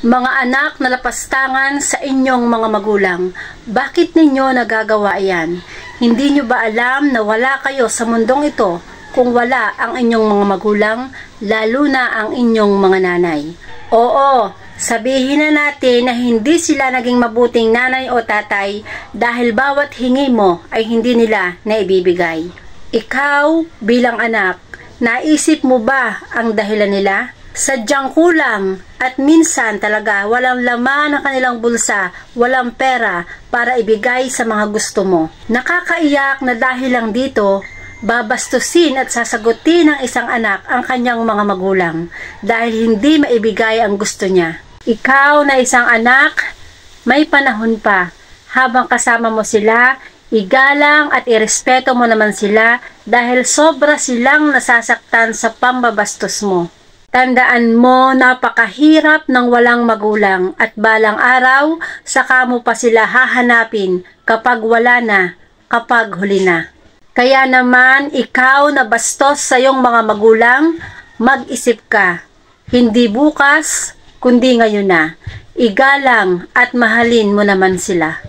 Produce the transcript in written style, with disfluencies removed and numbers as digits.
Mga anak na lapastangan sa inyong mga magulang, bakit ninyo nagagawa yan? Hindi nyo ba alam na wala kayo sa mundong ito kung wala ang inyong mga magulang, lalo na ang inyong mga nanay? Oo, sabihin na natin na hindi sila naging mabuting nanay o tatay dahil bawat hingi mo ay hindi nila naibibigay. Ikaw bilang anak, naisip mo ba ang dahilan nila? Sadyang kulang at minsan talaga walang laman ng kanilang bulsa, walang pera para ibigay sa mga gusto mo. Nakakaiyak na dahil lang dito, babastusin at sasagutin ng isang anak ang kanyang mga magulang dahil hindi maibigay ang gusto niya. Ikaw na isang anak, may panahon pa. Habang kasama mo sila, igalang at irespeto mo naman sila dahil sobra silang nasasaktan sa pambabastos mo. Tandaan mo, napakahirap ng walang magulang at balang araw, saka mo pa sila hahanapin kapag wala na, kapag huli na. Kaya naman, ikaw na bastos sa iyong mga magulang, mag-isip ka. Hindi bukas, kundi ngayon na. Igalang at mahalin mo naman sila.